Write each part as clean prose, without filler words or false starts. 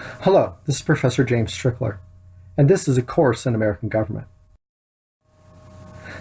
Hello, this is Professor James Strickler, and this is a course in American government.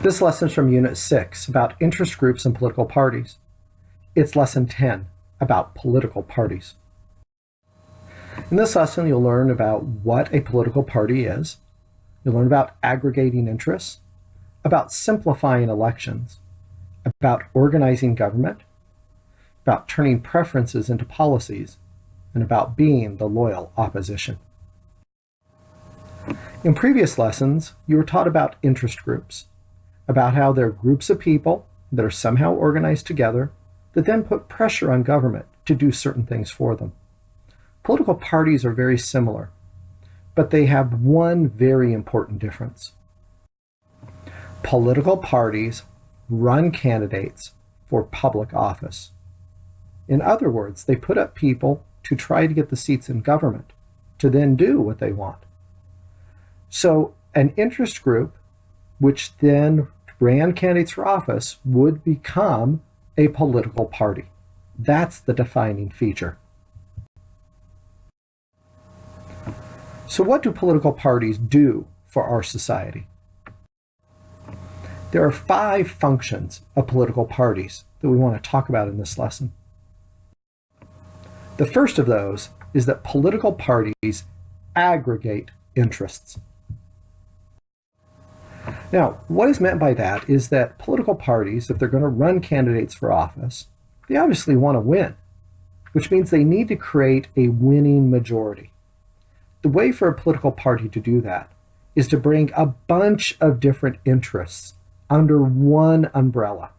This lesson is from Unit 6 about interest groups and political parties. It's Lesson 10 about political parties. In this lesson, you'll learn about what a political party is. You'll learn about aggregating interests, about simplifying elections, about organizing government, about turning preferences into policies, and about being the loyal opposition. In previous lessons, you were taught about interest groups, about how they're groups of people that are somehow organized together that then put pressure on government to do certain things for them. Political parties are very similar, but they have one very important difference. Political parties run candidates for public office. In other words, they put up people to try to get the seats in government, to then do what they want. So an interest group, which then ran candidates for office, would become a political party. That's the defining feature. So what do political parties do for our society? There are 5 functions of political parties that we want to talk about in this lesson. The first of those is that political parties aggregate interests. Now, what is meant by that is that political parties, if they're going to run candidates for office, they obviously want to win, which means they need to create a winning majority. The way for a political party to do that is to bring a bunch of different interests under one umbrella,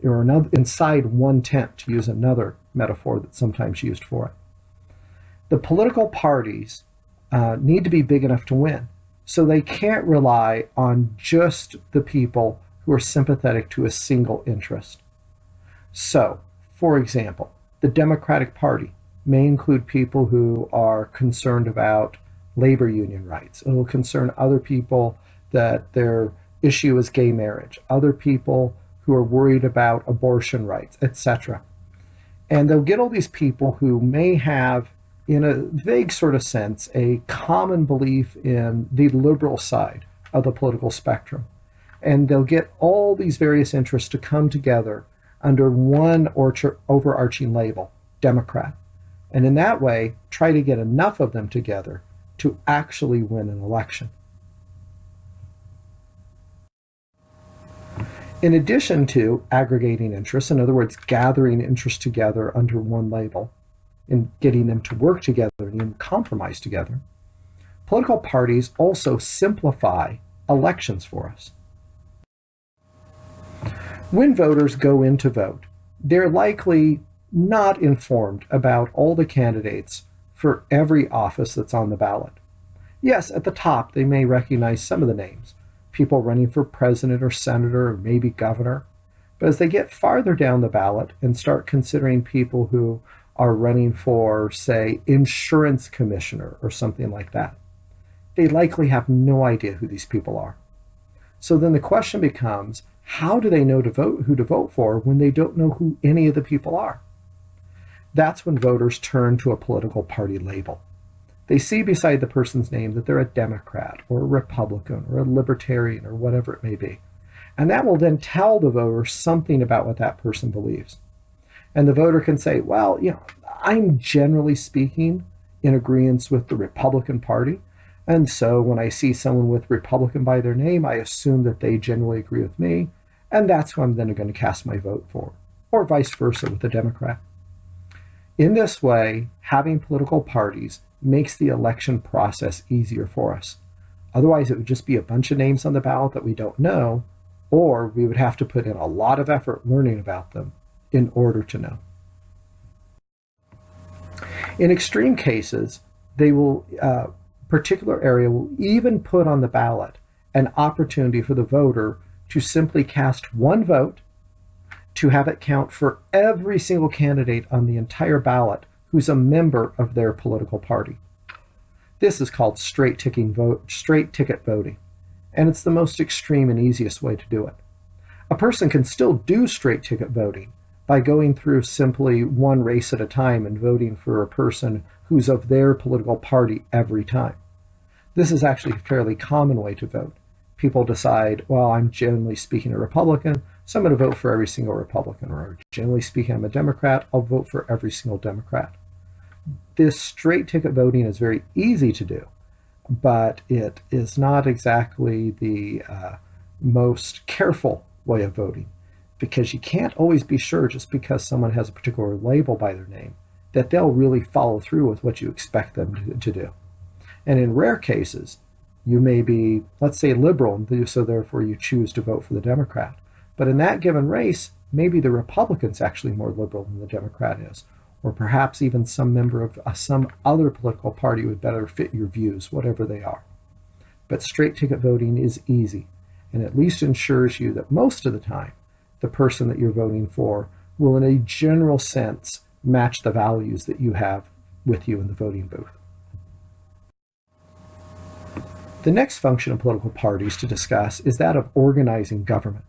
or inside one tent, to use another metaphor that's sometimes used for it. The political parties need to be big enough to win, so they can't rely on just the people who are sympathetic to a single interest. So, for example, the Democratic Party may include people who are concerned about labor union rights. It will concern other people that their issue is gay marriage, other people who are worried about abortion rights, etc. And they'll get all these people who may have, in a vague sort of sense, a common belief in the liberal side of the political spectrum. And they'll get all these various interests to come together under one overarching label, Democrat. And in that way, try to get enough of them together to actually win an election. In addition to aggregating interests, in other words, gathering interests together under one label and getting them to work together and even compromise together, political parties also simplify elections for us. When voters go in to vote, they're likely not informed about all the candidates for every office that's on the ballot. Yes, at the top, they may recognize some of the names, people running for president or senator or maybe governor. But as they get farther down the ballot and start considering people who are running for, say, insurance commissioner or something like that, they likely have no idea who these people are. So then the question becomes, how do they know who to vote for when they don't know who any of the people are? That's when voters turn to a political party label. They see beside the person's name that they're a Democrat or a Republican or a Libertarian or whatever it may be. And that will then tell the voter something about what that person believes. And the voter can say, well, I'm generally speaking in agreement with the Republican Party. And so when I see someone with Republican by their name, I assume that they generally agree with me. And that's who I'm then going to cast my vote for, or vice versa with the Democrat. In this way, having political parties makes the election process easier for us. Otherwise, it would just be a bunch of names on the ballot that we don't know, or we would have to put in a lot of effort learning about them in order to know. In extreme cases, particular area will even put on the ballot an opportunity for the voter to simply cast one vote, to have it count for every single candidate on the entire ballot who's a member of their political party. This is called straight ticket voting, and it's the most extreme and easiest way to do it. A person can still do straight ticket voting by going through simply one race at a time and voting for a person who's of their political party every time. This is actually a fairly common way to vote. People decide, well, I'm generally speaking a Republican, so I'm going to vote for every single Republican, or generally speaking, I'm a Democrat, I'll vote for every single Democrat. This straight ticket voting is very easy to do, but it is not exactly the most careful way of voting, because you can't always be sure just because someone has a particular label by their name that they'll really follow through with what you expect them to do. And in rare cases, you may be, let's say, liberal, so therefore you choose to vote for the Democrat. But in that given race, maybe the Republican's actually more liberal than the Democrat is, or perhaps even some member of some other political party would better fit your views, whatever they are. But straight ticket voting is easy, and at least ensures you that most of the time, the person that you're voting for will, in a general sense, match the values that you have with you in the voting booth. The next function of political parties to discuss is that of organizing government.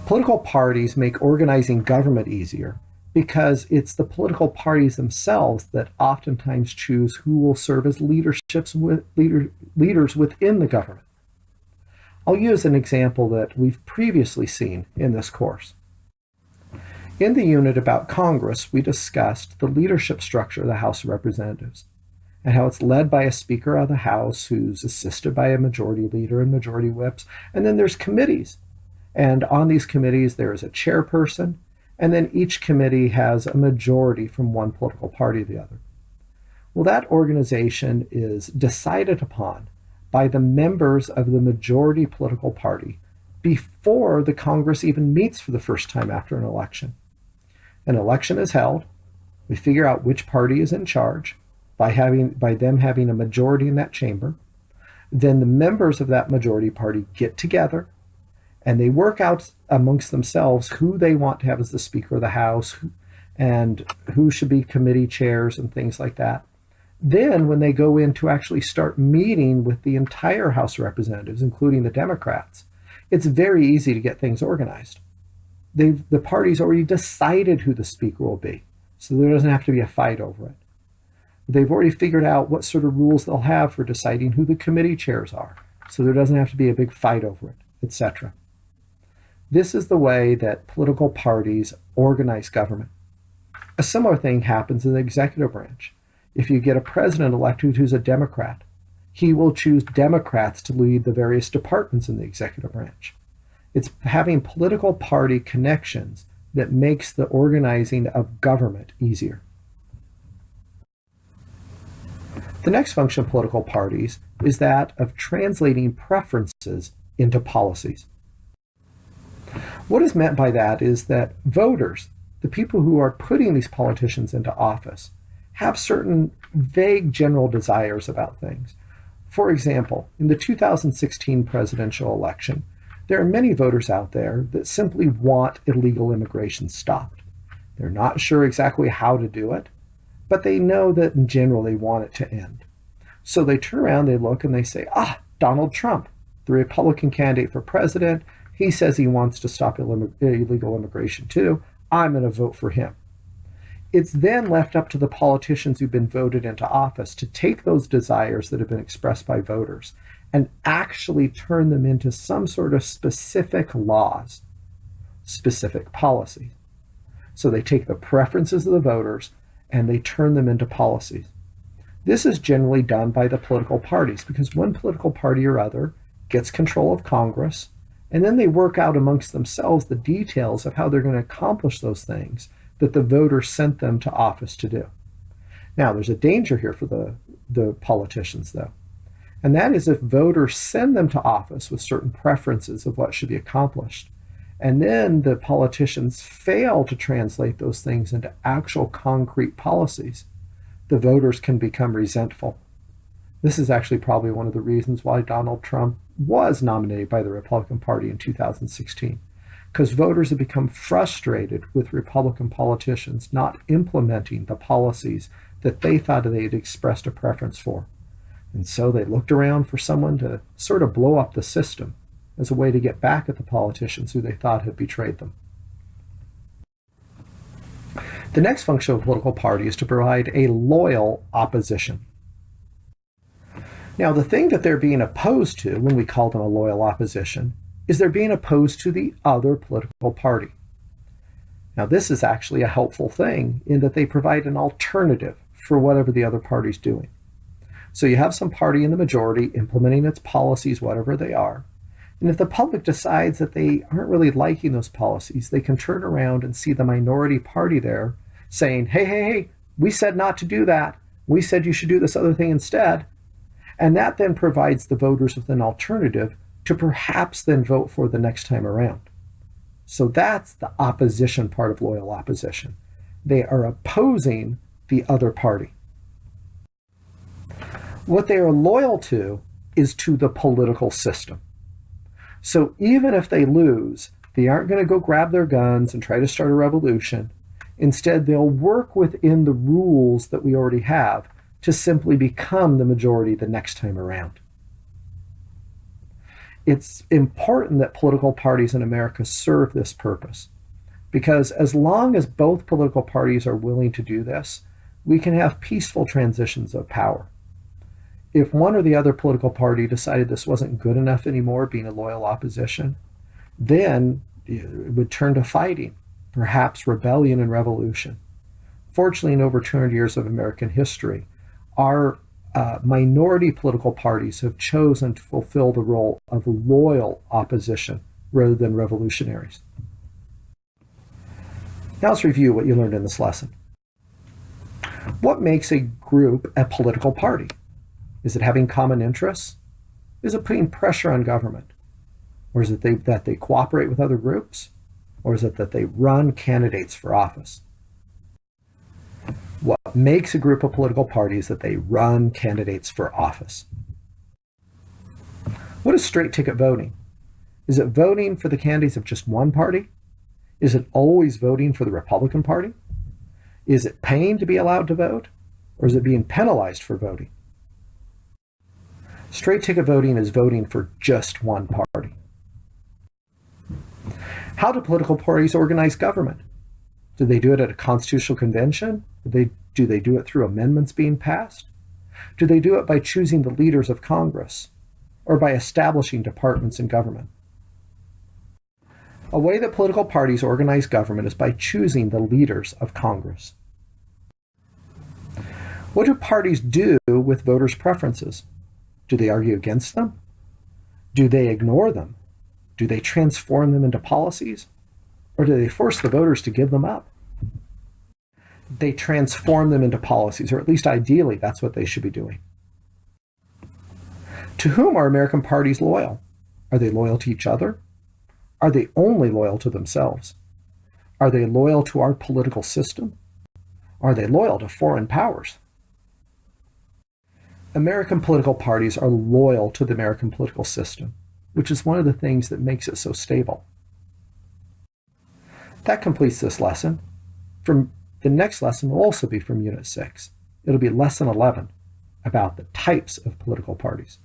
Political parties make organizing government easier because it's the political parties themselves that oftentimes choose who will serve as leaders within the government. I'll use an example that we've previously seen in this course. In the unit about Congress, we discussed the leadership structure of the House of Representatives and how it's led by a Speaker of the House who's assisted by a majority leader and majority whips, and then there's committees. And on these committees, there is a chairperson, and then each committee has a majority from one political party or the other. Well, that organization is decided upon by the members of the majority political party before the Congress even meets for the first time after an election. An election is held. We figure out which party is in charge by them having a majority in that chamber. Then the members of that majority party get together and they work out amongst themselves who they want to have as the Speaker of the House and who should be committee chairs and things like that. Then when they go in to actually start meeting with the entire House of Representatives, including the Democrats, it's very easy to get things organized. The party's already decided who the Speaker will be, so there doesn't have to be a fight over it. They've already figured out what sort of rules they'll have for deciding who the committee chairs are, so there doesn't have to be a big fight over it, etc. This is the way that political parties organize government. A similar thing happens in the executive branch. If you get a president elected who's a Democrat, he will choose Democrats to lead the various departments in the executive branch. It's having political party connections that makes the organizing of government easier. The next function of political parties is that of translating preferences into policies. What is meant by that is that voters, the people who are putting these politicians into office, have certain vague general desires about things. For example, in the 2016 presidential election, there are many voters out there that simply want illegal immigration stopped. They're not sure exactly how to do it, but they know that in general they want it to end. So they turn around, they look, and they say, Donald Trump, the Republican candidate for president, he says he wants to stop illegal immigration too. I'm going to vote for him. It's then left up to the politicians who've been voted into office to take those desires that have been expressed by voters and actually turn them into some sort of specific laws, specific policies. So they take the preferences of the voters and they turn them into policies. This is generally done by the political parties because one political party or other gets control of Congress, and then they work out amongst themselves the details of how they're going to accomplish those things that the voters sent them to office to do. Now, there's a danger here for the politicians, though, and that is if voters send them to office with certain preferences of what should be accomplished, and then the politicians fail to translate those things into actual concrete policies, the voters can become resentful. This is actually probably one of the reasons why Donald Trump was nominated by the Republican Party in 2016, because voters have become frustrated with Republican politicians not implementing the policies that they thought they had expressed a preference for. And so they looked around for someone to sort of blow up the system as a way to get back at the politicians who they thought had betrayed them. The next function of a political party is to provide a loyal opposition. Now, the thing that they're being opposed to when we call them a loyal opposition is they're being opposed to the other political party. Now, this is actually a helpful thing in that they provide an alternative for whatever the other party's doing. So you have some party in the majority implementing its policies, whatever they are. And if the public decides that they aren't really liking those policies, they can turn around and see the minority party there saying, hey, we said not to do that. We said you should do this other thing instead. And that then provides the voters with an alternative to perhaps then vote for the next time around. So that's the opposition part of loyal opposition. They are opposing the other party. What they are loyal to is to the political system. So even if they lose, they aren't going to go grab their guns and try to start a revolution. Instead, they'll work within the rules that we already have to simply become the majority the next time around. It's important that political parties in America serve this purpose, because as long as both political parties are willing to do this, we can have peaceful transitions of power. If one or the other political party decided this wasn't good enough anymore, being a loyal opposition, then it would turn to fighting, perhaps rebellion and revolution. Fortunately, in over 200 years of American history, our minority political parties have chosen to fulfill the role of loyal opposition rather than revolutionaries. Now let's review what you learned in this lesson. What makes a group a political party? Is it having common interests? Is it putting pressure on government? Or is it that they cooperate with other groups? Or is it that they run candidates for office? What makes a group a political party is that they run candidates for office. What is straight ticket voting? Is it voting for the candidates of just one party? Is it always voting for the Republican Party? Is it paying to be allowed to vote? Or is it being penalized for voting? Straight ticket voting is voting for just one party. How do political parties organize government? Do they do it at a constitutional convention? Do they do it through amendments being passed? Do they do it by choosing the leaders of Congress or by establishing departments in government? A way that political parties organize government is by choosing the leaders of Congress. What do parties do with voters' preferences? Do they argue against them? Do they ignore them? Do they transform them into policies? Or do they force the voters to give them up? They transform them into policies, or at least ideally, that's what they should be doing. To whom are American parties loyal? Are they loyal to each other? Are they only loyal to themselves? Are they loyal to our political system? Are they loyal to foreign powers? American political parties are loyal to the American political system, which is one of the things that makes it so stable. That completes this lesson. From the next lesson will also be from Unit 6. It'll be Lesson 11 about the types of political parties.